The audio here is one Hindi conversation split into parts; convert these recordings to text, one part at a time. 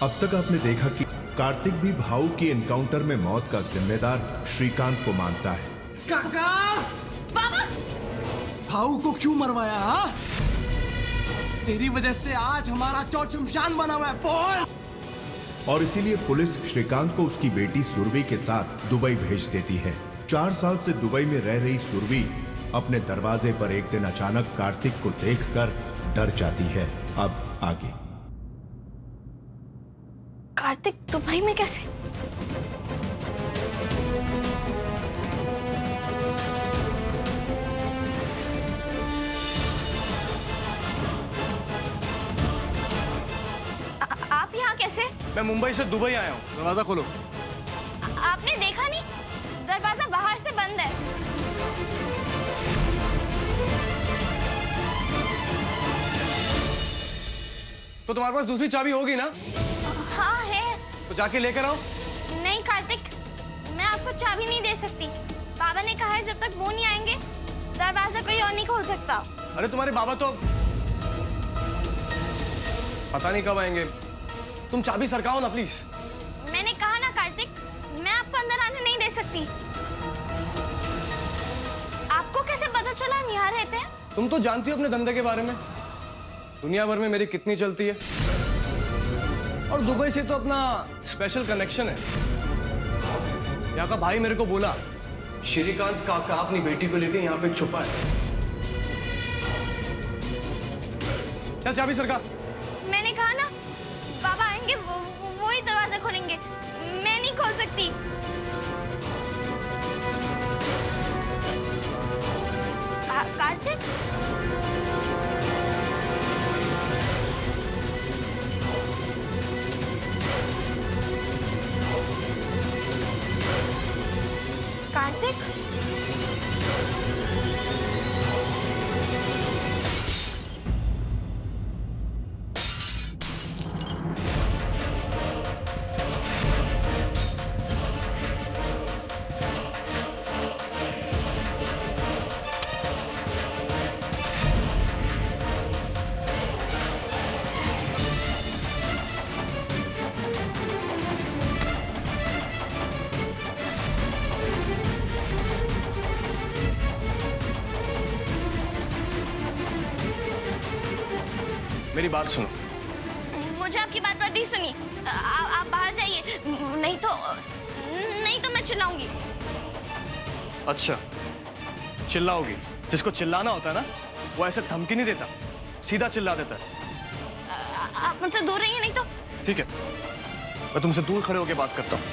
अब तक आपने देखा कि कार्तिक भी भाऊ की एनकाउंटर में मौत का जिम्मेदार श्रीकांत को मानता है। काका! बाबा! भाऊ को क्यों मरवाया? हा? तेरी वजह से आज हमारा चौथ शमशान बना हुआ है, बोल! और इसीलिए पुलिस श्रीकांत को उसकी बेटी सुरभि के साथ दुबई भेज देती है। 4 साल से दुबई में रह रही सुरभि अपने दरवाजे पर एक दिन अचानक कार्तिक को देखकर डर जाती है। अब आगे। कार्तिक दुबई में कैसे? आप यहाँ कैसे? मैं मुंबई से दुबई आया हूँ। दरवाजा खोलो। आपने देखा नहीं? दरवाजा बाहर से बंद है। तो तुम्हारे पास दूसरी चाबी होगी ना? हाँ है। तो जाके लेकर आओ। नहीं कार्तिक, मैं आपको चाबी नहीं दे सकती। बाबा ने कहा है जब तक वो नहीं आएंगे दरवाजा कोई और नहीं खोल सकता। अरे तुम्हारे बाबा तो पता नहीं कब आएंगे। तुम चाबी सरकाओ ना प्लीज। मैंने कहा ना कार्तिक, मैं आपको अंदर आने नहीं दे सकती। आपको कैसे पता चला हम यहाँ रहते हैं? तुम तो जानती हो अपने धंधे के बारे में, दुनिया भर में मेरी कितनी चलती है। और दुबई से तो अपना स्पेशल कनेक्शन है। यहाँ का भाई मेरे को बोला श्रीकांत काका अपनी बेटी को लेकर यहाँ पे छुपा है। चल चाबी सरका। मैंने कहा ना बाबा आएंगे वो ही दरवाजा खोलेंगे, मैं नहीं खोल सकती। कार्तिक कार्तिक मेरी बात सुनो। मुझे आपकी बात नहीं सुनी। आप बाहर जाइए, नहीं तो मैं चिल्लाऊंगी। अच्छा चिल्लाओगी? जिसको चिल्लाना होता है ना वो ऐसे धमकी नहीं देता, सीधा चिल्ला देता है। आप मुझसे दूर रहिए, नहीं तो। ठीक है, मैं तुमसे दूर खड़े होकर बात करता हूँ,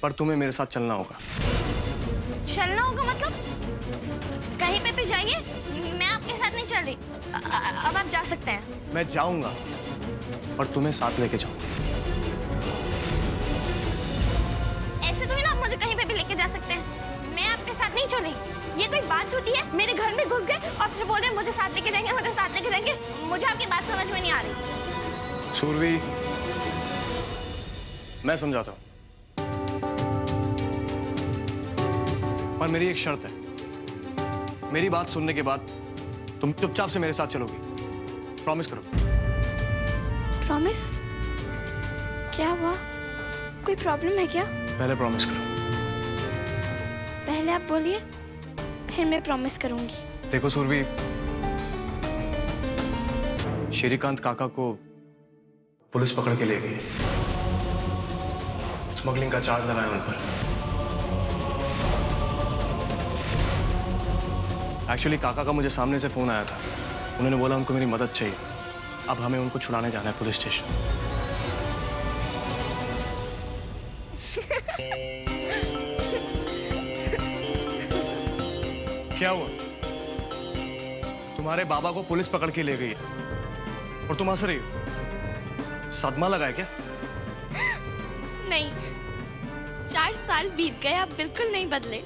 पर तुम्हें मेरे साथ चलना होगा। चलना होगा मतलब? कहीं पे भी जाइए, मैं आपके साथ नहीं चल रही। अब आप जा सकते हैं। मैं जाऊंगा और तुम्हें साथ लेके जाऊंगा। ऐसे तो नहीं ना आप मुझे कहीं पे भी लेके जा सकते हैं। मैं आपके साथ नहीं चल रही। ये कोई बात होती है? मेरे घर में घुस गए और फिर बोल रहे मुझे साथ लेके जाएंगे, मुझे साथ लेके जाएंगे। मुझे आपकी बात समझ में नहीं आ रही। सुरभि, मैं समझाता हूं, पर मेरी एक शर्त है। मेरी बात सुनने के बाद तुम चुपचाप से मेरे साथ चलोगी। प्रॉमिस करो। प्रॉमिस? क्या हुआ? कोई प्रॉब्लम है क्या? पहले प्रॉमिस करो। पहले आप बोलिए, फिर मैं प्रॉमिस करूंगी। देखो सुरभि, श्रीकांत काका को पुलिस पकड़ के ले गई। स्मगलिंग का चार्ज लगाया उन पर। एक्चुअली काका का मुझे सामने से फोन आया था। उन्होंने बोला उनको मेरी मदद चाहिए। अब हमें उनको छुड़ाने जाना है पुलिस स्टेशन। क्या हुआ? तुम्हारे बाबा को पुलिस पकड़ के ले गई है और तुम हंस रही हो? सदमा लगा है क्या? नहीं, 4 साल बीत गए, आप बिल्कुल नहीं बदले।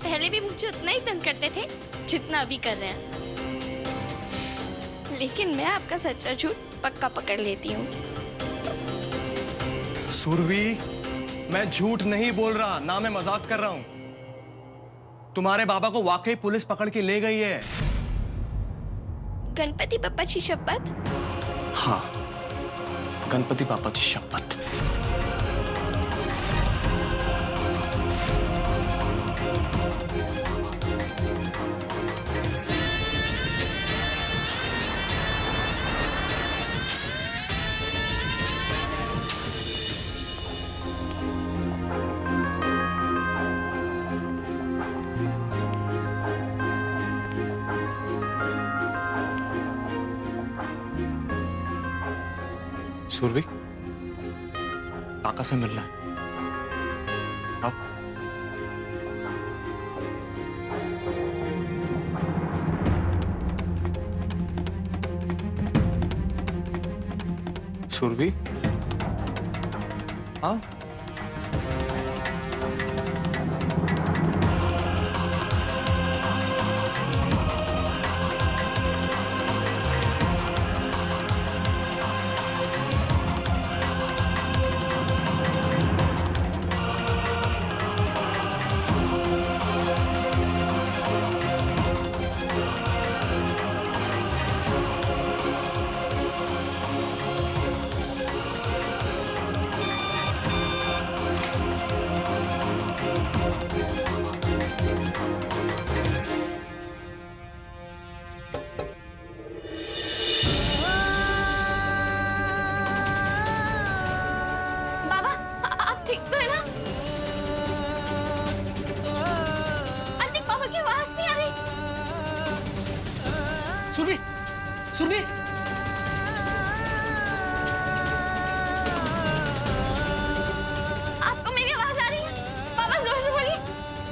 पहले भी मुझे उतना ही तंग करते थे जितना अभी कर रहे हैं, लेकिन मैं आपका सच्चा झूठ पक्का पकड़ लेती हूँ। सुरभि, मैं झूठ नहीं बोल रहा, ना मैं मजाक कर रहा हूं। तुम्हारे बाबा को वाकई पुलिस पकड़ के ले गई है। गणपति बप्पा की शपथ? हाँ, गणपति पापा की शपथ। सुरभि, काका से मिलना है। आओ। सुरभि, आओ। सुरभि, सुरभि, आपको मेरी आवाज आ रही है? पापा जोर से बोलिए।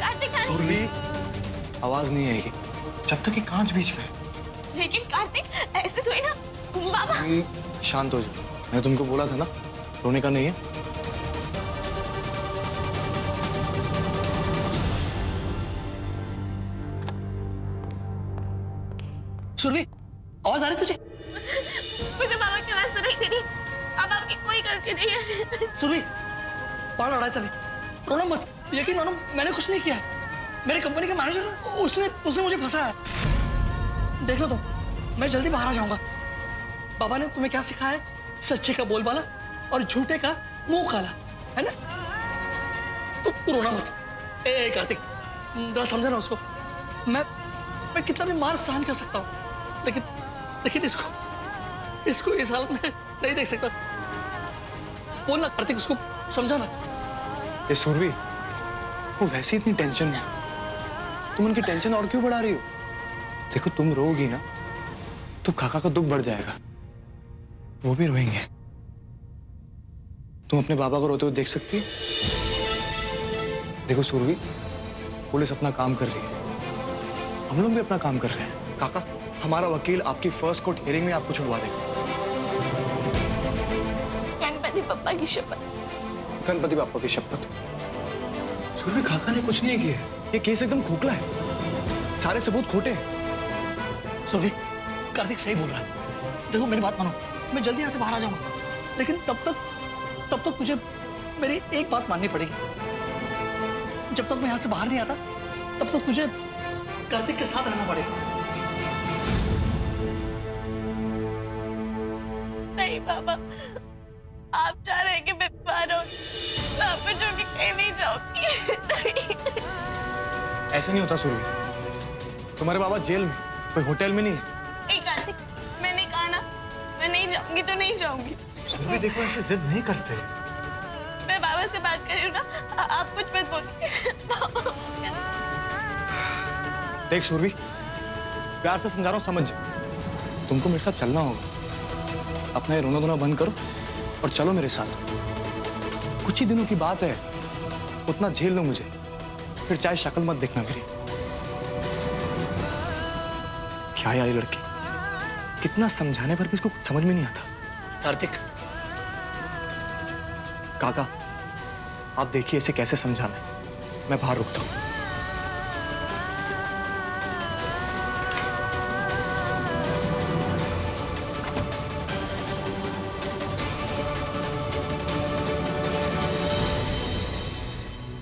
कार्तिक आ रही है। सुरभि, आवाज नहीं आएगी जब तक ये कांच बीच में है। लेकिन कार्तिक ऐसे थोड़ी ना। बाबा सुरभि, शांत हो जाओ। मैंने तुमको बोला था ना, रोने का नहीं है। सुरभि, आवाज आ रही तुझे? मुझे बाबा की आवाज सुनाई दे रही। अब आपकी कोई गलती नहीं है। सुरभि, बाहर लड़ाई चले, रोना मत। यकीन मानो मैंने कुछ नहीं किया है। मेरे कंपनी के मैनेजर उसने मुझे फंसाया है। देख लो तुम, मैं जल्दी बाहर आ जाऊंगा। बाबा ने तुम्हें क्या सिखाया है? सच्चे का बोलबाला और झूठे का मुंह काला, है ना? तू रोना मत। ए कार्तिक, जरा समझा ना उसको। मैं कितना भी मार सहन कर सकता हूँ, लेकिन इसको इस हालत में नहीं देख सकता। बोल ना कार्तिक, उसको समझाना। ये सुरभि, वो वैसे इतनी टेंशन में, तुम उनकी टेंशन और क्यों बढ़ा रही हो? देखो, तुम रोगी ना तो काका का दुख बढ़ जाएगा, वो भी रोएंगे। तुम अपने बाबा को रोते हुए देख सकती है? देखो सुरभि, पुलिस अपना काम कर रही है, हम लोग भी अपना काम कर रहे हैं। काका, हमारा वकील आपकी फर्स्ट कोर्ट हियरिंग में आपको छुड़वा देगा। गणपति पापा की शपथ। गणपति पापा की शपथ। सुरभि, काका ने कुछ नहीं किया। ये केस एकदम खोखला है, सारे सबूत खोटे हैं। सुरभि, कार्तिक सही बोल रहा है। देखो मेरी बात मानो, मैं जल्दी यहाँ से बाहर आ जाऊंगा, लेकिन तब तक तुझे मेरी एक बात माननी पड़ेगी। जब तक मैं यहाँ से बाहर नहीं आता, तब तक तुझे कार्तिक के साथ रहना पड़ेगा। नहीं बाबा, आप चाह रहे हैं कि मैं बीमार होगी, मैं आपको छोड़ के कहीं नहीं जाऊंगी। ऐसे नहीं होता सुरभि, तुम्हारे बाबा जेल में, कोई होटल में नहीं है। कार्तिक, मैंने कहा ना, मैं नहीं जाऊंगी तो नहीं जाऊंगी। सुरभि देखो, ऐसे जिद नहीं करते। मैं बाबा से बात कर रही हूँ ना, आप कुछ मत बोलिए। देख सुरभि, प्यार से समझा रहा हूँ, समझ। तुमको मेरे साथ चलना होगा। अपना ये रोना धोना बंद करो और चलो मेरे साथ। कुछ ही दिनों की बात है, उतना झेल लो मुझे, फिर चाहे शक्ल मत देखना मेरी। क्या यार ये लड़की, कितना समझाने पर भी इसको कुछ समझ में नहीं आता। कार्तिक, काका, आप देखिए इसे कैसे समझाना है। मैं बाहर रुकता हूँ।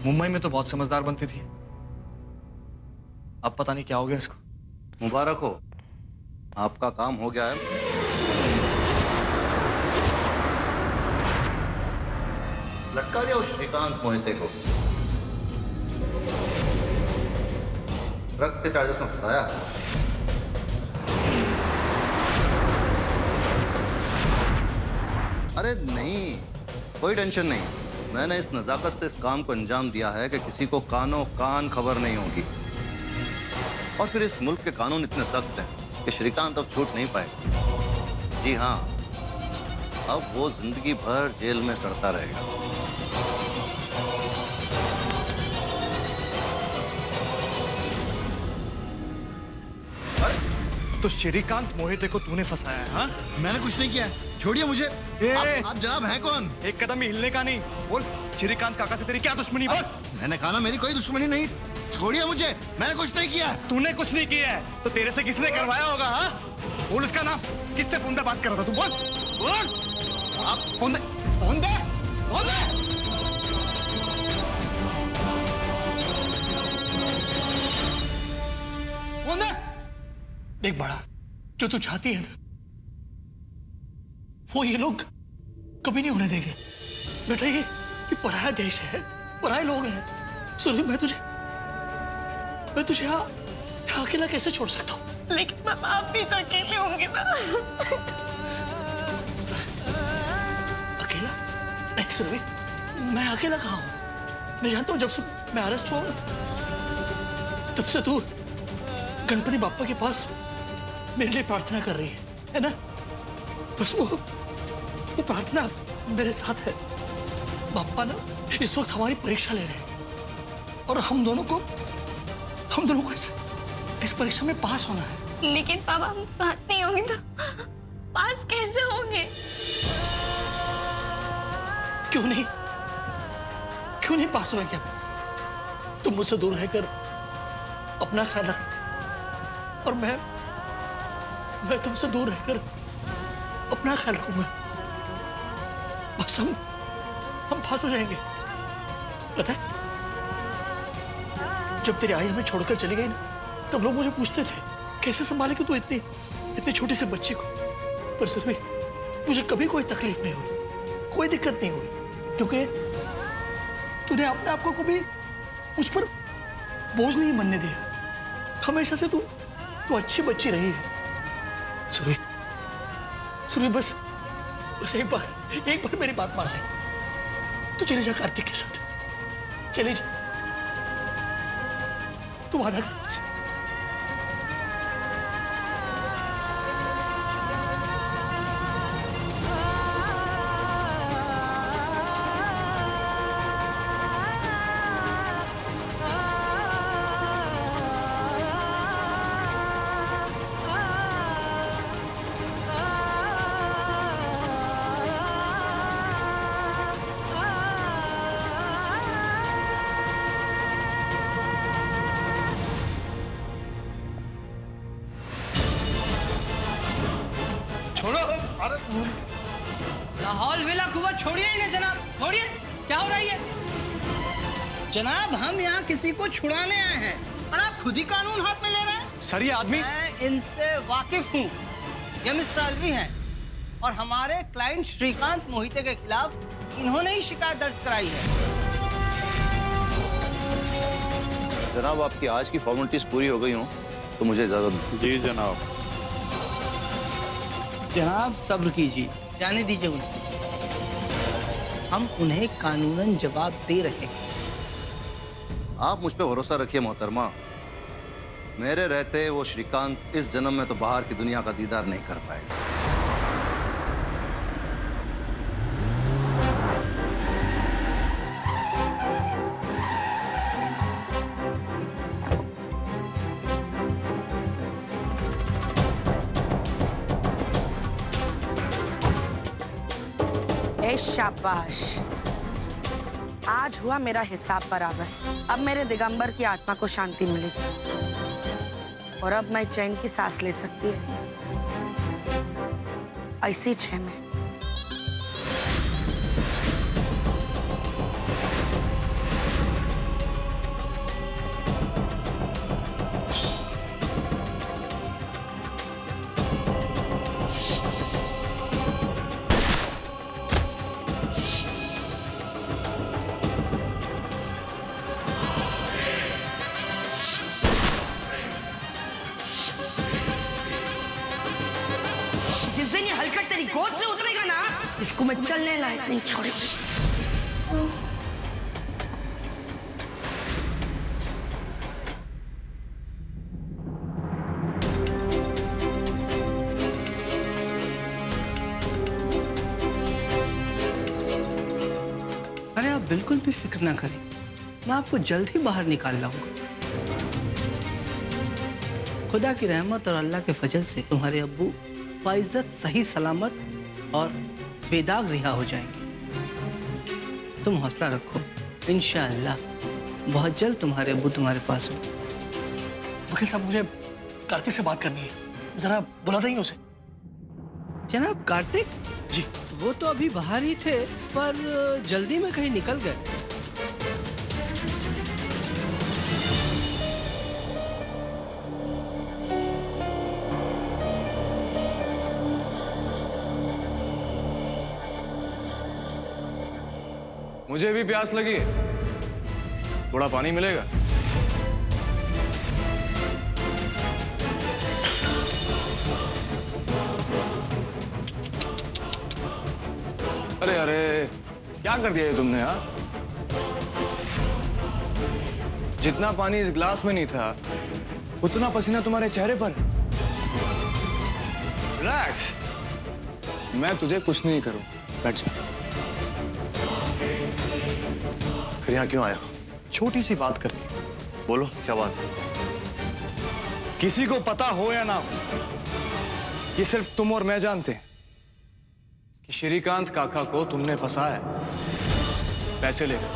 मुंबई में तो बहुत समझदार बनती थी, अब पता नहीं क्या हो गया इसको। मुबारक हो, आपका काम हो गया है। लटका दिया उस श्रीकांत मोहिते को, ड्रग्स के चार्जेस में फंसाया। अरे नहीं, कोई टेंशन नहीं। मैंने इस नज़ाकत से इस काम को अंजाम दिया है कि किसी को कानों कान खबर नहीं होगी। और फिर इस मुल्क के कानून इतने सख्त हैं कि श्रीकांत अब छूट नहीं पाएगा। जी हाँ, अब वो जिंदगी भर जेल में सड़ता रहेगा। तो श्रीकांत मोहिते को तूने फंसाया है? हाँ? मैंने कुछ नहीं किया, छोड़िए मुझे। आप जनाब हैं कौन? एक कदम भी हिलने का नहीं। बोल, श्रीकांत काका से तेरी क्या दुश्मनी? बोल। मैंने कहा ना, मेरी कोई दुश्मनी नहीं। छोड़िए मुझे, मैंने कुछ नहीं किया। तूने कुछ नहीं किया है तो तेरे से किसने करवाया होगा? हाँ? बोल उसका नाम। किससे फोन पे बात कर रहा था तू? बोल बोल। आप फोन दे, फोन दे, फोन दे। फोन दे। देख बड़ा, जो तू चाहती है ना, वो ये लोग कभी नहीं होने देंगे। बेटा ये पराया देश है, पराये लोग हैं। सुन, मैं तुझे यहाँ अकेला कैसे छोड़ सकता हूँ? लेकिन पापा आप भी तो अकेले होंगे ना। अकेला नहीं सुरभि, मैं अकेला कहाँ हूँ? मैं जानता हूँ, जब से मैं अरेस्ट हुआ ना, तब से तू गणपति बाप्पा के पास मेरे लिए प्रार्थना कर रही है ना? बस वो प्रार्थना मेरे साथ है। बाप्पा ना इस वक्त हमारी परीक्षा ले रहे हैं और हम दोनों को इस परीक्षा में पास होना है। लेकिन पापा हम साथ नहीं होंगे तो पास कैसे होंगे? क्यों नहीं पास होगा? क्या तुम मुझसे दूर रहकर अपना ख्याल रख और मैं तुमसे दूर रहकर अपना ख्याल रखूंगा। बस हम पास हो जाएंगे। पता है, जब तेरी आई हमें छोड़कर चली गई ना, तब लोग मुझे पूछते थे कैसे संभाले कि तू इतनी छोटी सी बच्ची को। पर सुरभि, मुझे कभी कोई तकलीफ नहीं हुई, कोई दिक्कत नहीं हुई, क्योंकि तूने अपने आप को कभी मुझ पर बोझ नहीं बनने दिया। हमेशा से तू अच्छी बच्ची रही है। सुरभि, बस एक बार मेरी बात मान ले। तू चली जा कार्तिक के साथ, चली जा। तू वादा कर मुझसे। लाहौल विला कुआ छोड़िए ही ना जनाब, छोड़िए। क्या हो रही है जनाब? हम यहाँ किसी को छुड़ाने आए हैं और आप खुद ही कानून हाथ में ले रहे हैं। सर ये आदमी, मैं इनसे वाकिफ हूँ। ये मिस्टर अलवी हैं और हमारे क्लाइंट श्रीकांत मोहिते के खिलाफ इन्होंने ही शिकायत दर्ज कराई है। जनाब, आपकी आज की फॉर्मेलिटीज पूरी हो गई हो तो मुझे इजाजत। जी जनाब। जनाब सब्र कीजिए, जाने दीजिए उन्हें। हम उन्हें कानूनन जवाब दे रहे हैं। आप मुझ पे भरोसा रखिए मोहतरमा। मेरे रहते वो श्रीकांत इस जन्म में तो बाहर की दुनिया का दीदार नहीं कर पाएगा। शाबाश, आज हुआ मेरा हिसाब बराबर। अब मेरे दिगंबर की आत्मा को शांति मिलेगी और अब मैं चैन की सांस ले सकती है। ऐसी छह में इसको मैं चलने लायक नहीं छोड़ूंगी। अरे आप बिल्कुल भी फिक्र ना करें, मैं आपको जल्द ही बाहर निकाल लाऊंगा। खुदा की रहमत और अल्लाह के फजल से तुम्हारे अब्बू बाइज्जत सही सलामत और बेदाग रिहा हो जाएंगे। तुम हौसला रखो, इंशाअल्लाह बहुत जल्द तुम्हारे अब्बू तुम्हारे पास हो। वकील साहब, मुझे कार्तिक से बात करनी है, जरा बुला देंगे उसे? जनाब कार्तिक जी। वो तो अभी बाहर ही थे, पर जल्दी में कहीं निकल गए। मुझे भी प्यास लगी है, थोड़ा पानी मिलेगा? अरे अरे, क्या कर दिया ये तुमने? हाँ, जितना पानी इस ग्लास में नहीं था उतना पसीना तुम्हारे चेहरे पर। रिलैक्स, मैं तुझे कुछ नहीं करूं, बैठ जा। फिर यहाँ क्यों आया? छोटी सी बात करनी है। बोलो, क्या बात? किसी को पता हो या ना हो, ये सिर्फ तुम और मैं जानते हैं कि श्रीकांत काका को तुमने फंसाया है पैसे लेकर,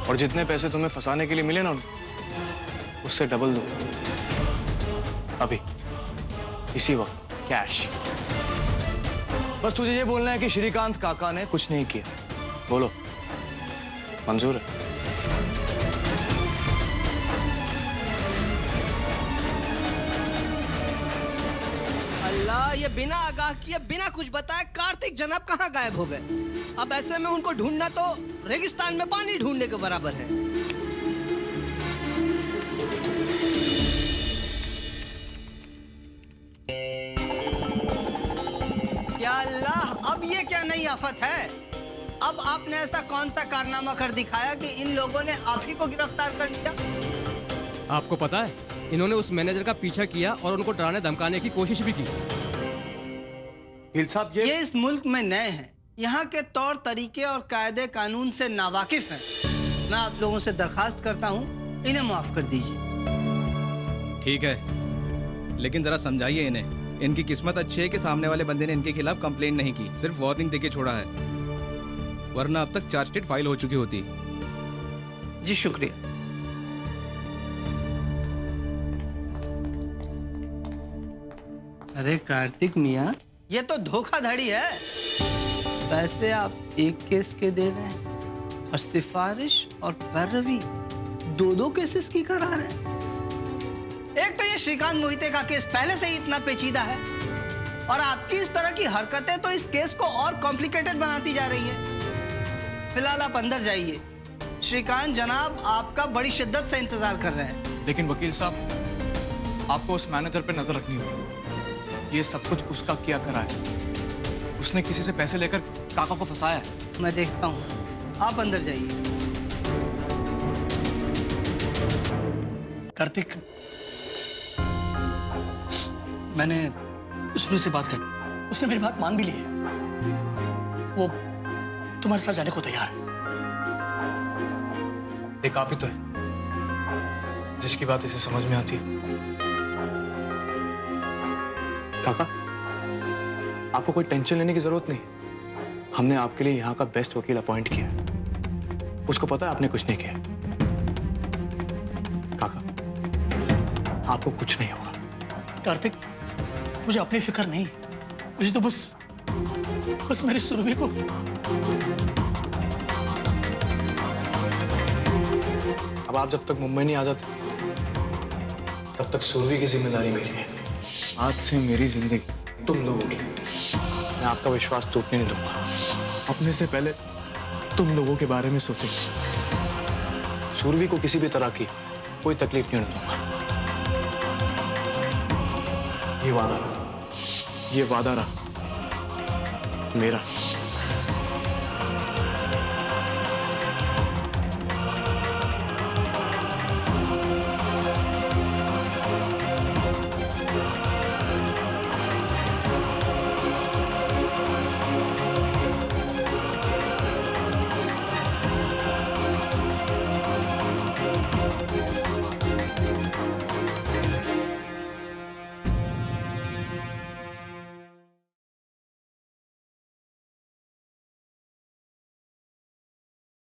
और जितने पैसे तुम्हें फंसाने के लिए मिले ना उससे डबल दो अभी इसी वक्त, कैश। बस तुझे ये बोलना है कि श्रीकांत काका ने कुछ नहीं किया। बोलो, मंजूर है? अल्लाह, ये बिना आगाह किए बिना कुछ बताए कार्तिक जनाब कहाँ गायब हो गए? अब ऐसे में उनको ढूंढना तो रेगिस्तान में पानी ढूंढने के बराबर है। या अल्लाह, अब ये क्या नई आफत है? अब आपने ऐसा कौन सा कारनामा कर दिखाया कि इन लोगों ने आप ही को गिरफ्तार कर लिया? आपको पता है, इन्होंने उस मैनेजर का पीछा किया और उनको डराने धमकाने की कोशिश भी की। गिल साहब, ये इस मुल्क में नए हैं, यहाँ के तौर तरीके और कायदे कानून से नावाकिफ हैं। मैं आप लोगों से दरखास्त करता हूँ, इन्हें माफ कर दीजिए। ठीक है, लेकिन जरा समझाइए इन्हें। इनकी किस्मत अच्छी है कि सामने वाले बंदे ने इनके खिलाफ कंप्लेंट नहीं की, सिर्फ वार्निंग देके छोड़ा है, वरना अब तक चार्जशीट फाइल हो चुकी होती। जी शुक्रिया। अरे कार्तिक मियाँ, ये तो धोखाधड़ी है। पैसे आप एक केस के दे रहे हैं और सिफारिश और पैरवी दो केसेस की करा रहे हैं। एक तो ये श्रीकांत मोहिते का केस पहले से ही इतना पेचीदा है, और आपकी इस तरह की हरकतें तो इस केस को और कॉम्प्लिकेटेड बनाती जा रही है। फिलहाल आप अंदर जाइए, श्रीकांत जनाब आपका बड़ी शिद्दत से इंतजार कर रहे हैं। लेकिन वकील साहब, आपको उस मैनेजर पे नजर रखनी होगी। ये सब कुछ उसका किया करा है, उसने किसी से पैसे लेकर काका को फंसाया है। मैं देखता हूँ, आप अंदर जाइए। कार्तिक, मैंने सुरभि से बात की, उसने मेरी बात मान भी ली है। वो तुम्हारे साथ जाने को तैयार है। एक आप ही तो है जिसकी बात इसे समझ में आती है। काका, आपको कोई टेंशन लेने की जरूरत नहीं, हमने आपके लिए यहाँ का बेस्ट वकील अपॉइंट किया है। उसको पता है आपने कुछ नहीं किया। काका, आपको कुछ नहीं होगा। कार्तिक, मुझे अपनी फिक्र नहीं, मुझे तो बस मेरी सुरभि को। अब आप जब तक मुंबई नहीं आ जाते तब तक सुरभि की जिम्मेदारी मेरी है। आज से मेरी जिंदगी तुम लोगों की, मैं आपका विश्वास टूटने नहीं दूंगा। अपने से पहले तुम लोगों के बारे में सोचेंगे। सुरभि को किसी भी तरह की कोई तकलीफ नहीं होने दूंगा। ये वादा रहा। मेरा